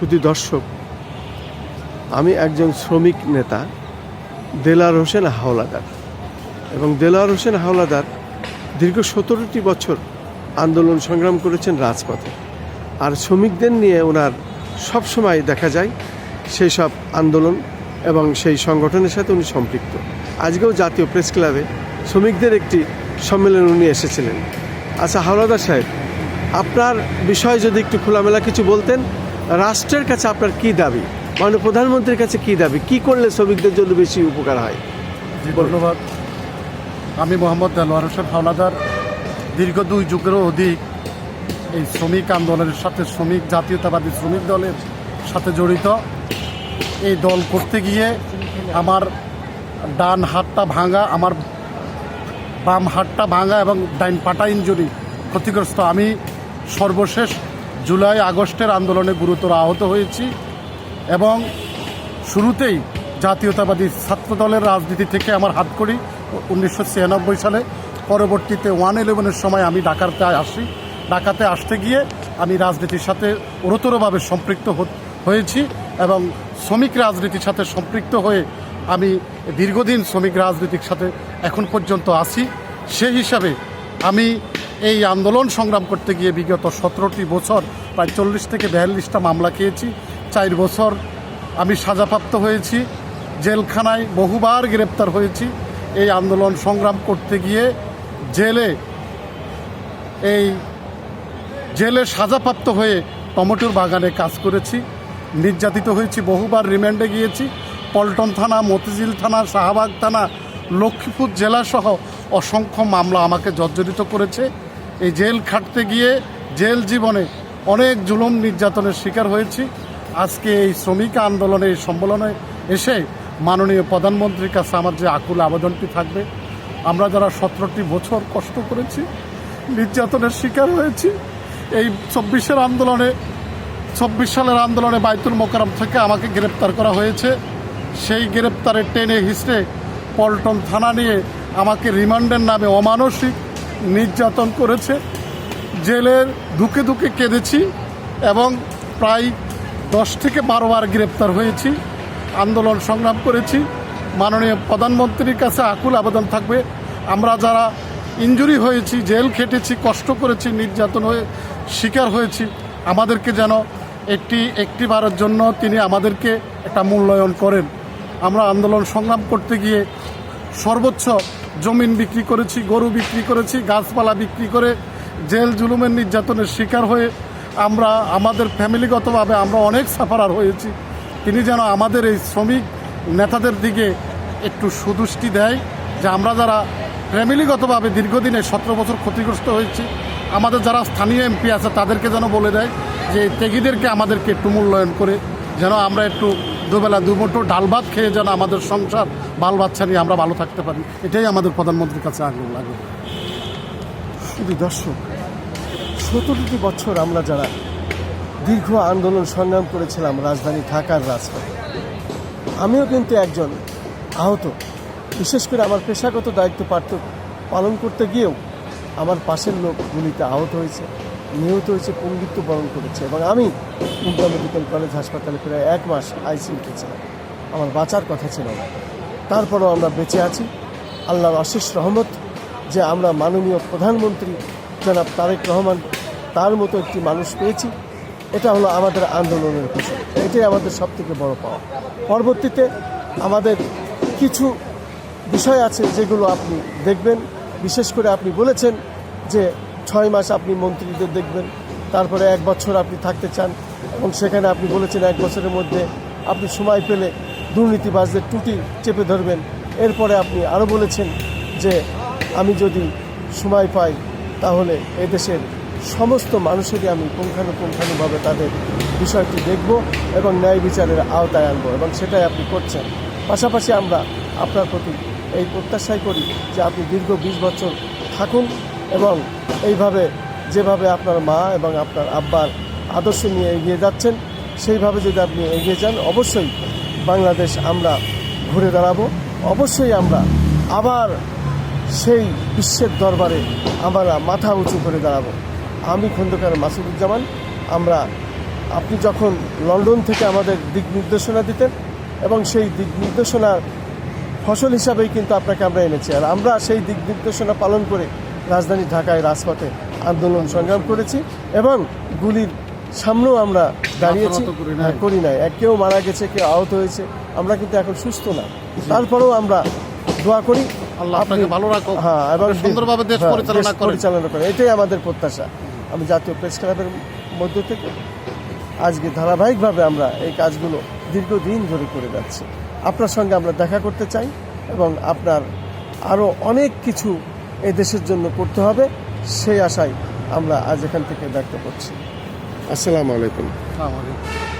শুধু দর্শক, আমি একজন শ্রমিক নেতা দেলাওয়ার হোসেন হাওলাদার, এবং দেলাওয়ার হোসেন হাওলাদার দীর্ঘ 17টি বছর আন্দোলন সংগ্রাম করেছেন রাজপথে। আর শ্রমিকদের নিয়ে ওনার সবসময় দেখা যায় সেই সব আন্দোলন এবং সেই সংগঠনের সাথে উনি সম্পৃক্ত। আজকেও জাতীয় প্রেস ক্লাবে শ্রমিকদের একটি সম্মেলনে উনি এসেছিলেন। আচ্ছা হাওলাদার সাহেব, আপনার বিষয়ে যদি একটু খোলামেলা কিছু বলতেন, রাষ্ট্রের কাছে আপনার কী দাবি, মাননীয় প্রধানমন্ত্রীর কাছে কী দাবি, কী করলে শ্রমিকদের জন্য বেশি উপকার হয়? ধন্যবাদ। আমি মোহাম্মদ দেলাওয়ার হোসেন হাওলাদার দীর্ঘ 2 যুগেরও অধিক এই শ্রমিক আন্দোলনের সাথে, শ্রমিক জাতীয়তাবাদী শ্রমিক দলের সাথে জড়িত। এই দল করতে গিয়ে আমার ডান হাতটা ভাঙা, আমার বাম হাতটা ভাঙা এবং ডাইন পাটা ইনজুরি ক্ষতিগ্রস্ত। আমি সর্বশেষ জুলাই আগস্টের আন্দোলনে গুরুতর আহত হয়েছি এবং শুরুতেই জাতীয়তাবাদী ছাত্র দলের রাজনীতি থেকে আমার হাতকড়ি 1996 সালে, পরবর্তীতে 1/11-এর সময় আমি ঢাকাতে আসতে গিয়ে আমি রাজনীতির সাথে ওরতরভাবে সম্পৃক্ত হয়েছি এবং শ্রমিক রাজনীতির সাথে সম্পৃক্ত হয়ে আমি দীর্ঘদিন শ্রমিক রাজনীতির সাথে এখন পর্যন্ত আছি। সেই হিসাবে আমি এই আন্দোলন সংগ্রাম করতে গিয়ে বিগত 17টি বছর প্রায় 40 থেকে 42টা মামলা খেয়েছি। 4 বছর আমি সাজাপ্রাপ্ত হয়েছি, জেলখানায় বহুবার গ্রেপ্তার হয়েছি। এই আন্দোলন সংগ্রাম করতে গিয়ে জেলে সাজাপ্রাপ্ত হয়ে টমেটোর বাগানে কাজ করেছি, নির্যাতিত হয়েছি, বহুবার রিমান্ডে গিয়েছি। পল্টন থানা, মতিঝিল থানা, শাহবাগ থানা, লক্ষ্মীপুর জেলাসহ অসংখ্য মামলা আমাকে জর্জরিত করেছে। এই জেল খাটতে গিয়ে জেল জীবনে অনেক জুলুম নির্যাতনের শিকার হয়েছি। আজকে এই শ্রমিক আন্দোলনে, এই সম্মেলনে এসে মাননীয় প্রধানমন্ত্রীর কাছে আমার যে আকুল আবেদনটি থাকবে, আমরা যারা 17টি বছর কষ্ট করেছি, নির্যাতনের শিকার হয়েছি, এই 24 সালের আন্দোলনে বাইতুল মোকাররম থেকে আমাকে গ্রেপ্তার করা হয়েছে। সেই গ্রেপ্তারের টেনে হিস্ট্রে পল্টন থানা নিয়ে আমাকে রিমান্ডের নামে অমানসিক নির্যাতন করেছে। জেলের দুকে দুকে কেঁদেছি এবং প্রায় 10 থেকে 12 বার গ্রেপ্তার হয়েছি, আন্দোলন সংগ্রাম করেছি। মাননীয় প্রধানমন্ত্রীর কাছে আকুল আবেদন থাকবে, আমরা যারা ইনজুরি হয়েছি, জেল খেটেছি, কষ্ট করেছি, নির্যাতন হয়ে শিকার হয়েছি, আমাদেরকে যেন একটি বারের জন্য তিনি আমাদেরকে একটা মূল্যায়ন করেন। আমরা আন্দোলন সংগ্রাম করতে গিয়ে সর্বোচ্চ জমিন বিক্রি করেছি, গরু বিক্রি করেছি, গাছপালা বিক্রি করে জেল জুলুমের নির্যাতনের শিকার হয়ে আমরা আমাদের ফ্যামিলিগতভাবে আমরা অনেক সাফারার হয়েছি। তিনি যেন আমাদের এই শ্রমিক নেতাদের দিকে একটু সুদৃষ্টি দেয়, যে আমরা যারা ফ্যামিলিগতভাবে দীর্ঘদিনে 17 বছর ক্ষতিগ্রস্ত হয়েছি, আমাদের যারা স্থানীয় এমপি আছে তাদেরকে যেন বলে দেয় যে ত্যাগীদেরকে আমাদেরকে একটু মূল্যায়ন করে যেন আমরা একটু দুবেলা দুমুঠো ডাল ভাত খেয়ে যেন আমাদের সংসার বাল বাচ্চা নিয়ে আমরা ভালো থাকতে পারি। এটাই আমাদের প্রধানমন্ত্রীর কাছে আগ্রহ লাগে। শুধু দর্শক, 17টি বছর আমরা যারা দীর্ঘ আন্দোলন সংগ্রাম করেছিলাম রাজধানী ঢাকার রাজপথে, আমিও কিন্তু একজন আহত। বিশেষ করে আমার পেশাগত দায়িত্ব পালন করতে গিয়েও আমার পাশের লোক গুলিতে আহত হয়েছে, নিহত হয়েছে, পঙ্গুত্ব বরণ করেছে, এবং আমি কুমিল্লা মেডিকেল কলেজ হাসপাতালে প্রায় 1 মাস আইসিইউতে ছিলাম। আমার বাঁচার কথা ছিল না, তারপরেও আমরা বেঁচে আছি। আল্লাহর অশেষ রহমত যে আমরা মাননীয় প্রধানমন্ত্রী জনাব তারেক রহমান, তার মতো একটি মানুষ পেয়েছি। এটা হলো আমাদের আন্দোলনের ফসল, এটাই আমাদের সবথেকে বড় পাওয়া। পরবর্তীতে আমাদের কিছু বিষয় আছে যেগুলো আপনি দেখবেন। বিশেষ করে আপনি বলেছেন যে 6 মাস আপনি মন্ত্রীদের দেখবেন, তারপরে 1 বছর আপনি থাকতে চান, এবং সেখানে আপনি বলেছেন 1 বছরের মধ্যে আপনি সময় পেলে দুর্নীতিবাজদের টুটি চেপে ধরবেন। এরপরে আপনি আরও বলেছেন যে আমি যদি সময় পাই তাহলে এদেশের সমস্ত মানুষেরই আমি পুঙ্খানুপুঙ্খানুভাবে তাদের বিষয়টি দেখব এবং ন্যায় বিচারের আওতায় আনবো, এবং সেটাই আপনি করছেন। পাশাপাশি আমরা আপনার প্রতি এই প্রত্যাশাই করি যে আপনি দীর্ঘ 20 বছর থাকুন এবং এইভাবে যেভাবে আপনার মা এবং আপনার আব্বার আদর্শ নিয়ে এগিয়ে যাচ্ছেন সেইভাবে যদি আপনি এগিয়ে যান, অবশ্যই বাংলাদেশ আমরা ঘুরে দাঁড়াবো। অবশ্যই আমরা আবার সেই বিশ্বের দরবারে আমরা মাথা উঁচু করে দাঁড়াবো। আমি খন্দকার মাসুদুজ্জামান, আমরা আপনি যখন লন্ডন থেকে আমাদের দিক নির্দেশনা দিতেন এবং সেই দিক নির্দেশনার ফসল হিসাবেই কিন্তু আপনাকে আমরা এনেছি। আর আমরা সেই দিক নির্দেশনা পালন করে রাজধানী ঢাকায় রাজপথে আন্দোলন সংগ্রাম করেছি এবং গুলির সামনেও আমরা দাঁড়িয়েছি। মাথা নত করি নাই। করি নাই। কেউ মারা গেছে, কেউ আহত হয়েছে, আমরা কিন্তু এখন সুস্থ না। তারপরেও আমরা দোয়া করি আল্লাহ আপনাকে ভালো রাখুক, হ্যাঁ, এবং আপনি সুন্দরভাবে দেশ হ্যাঁ, পরিচালনা দেশ করেন। পরিচালনা করে, এটাই আমাদের প্রত্যাশা। আমি জাতীয় প্রেস ক্লাবের মধ্য থেকে আজকে ধারাবাহিকভাবে আমরা এই কাজগুলো দীর্ঘদিন ধরে করে যাচ্ছি। আপনার সঙ্গে আমরা দেখা করতে চাই এবং আপনার আরও অনেক কিছু এই দেশের জন্য করতে হবে, সেই আশায় আমরা আজ এখান থেকে ব্যক্ত করছি। আসসালামু আলাইকুম। আসসালামু আলাইকুম।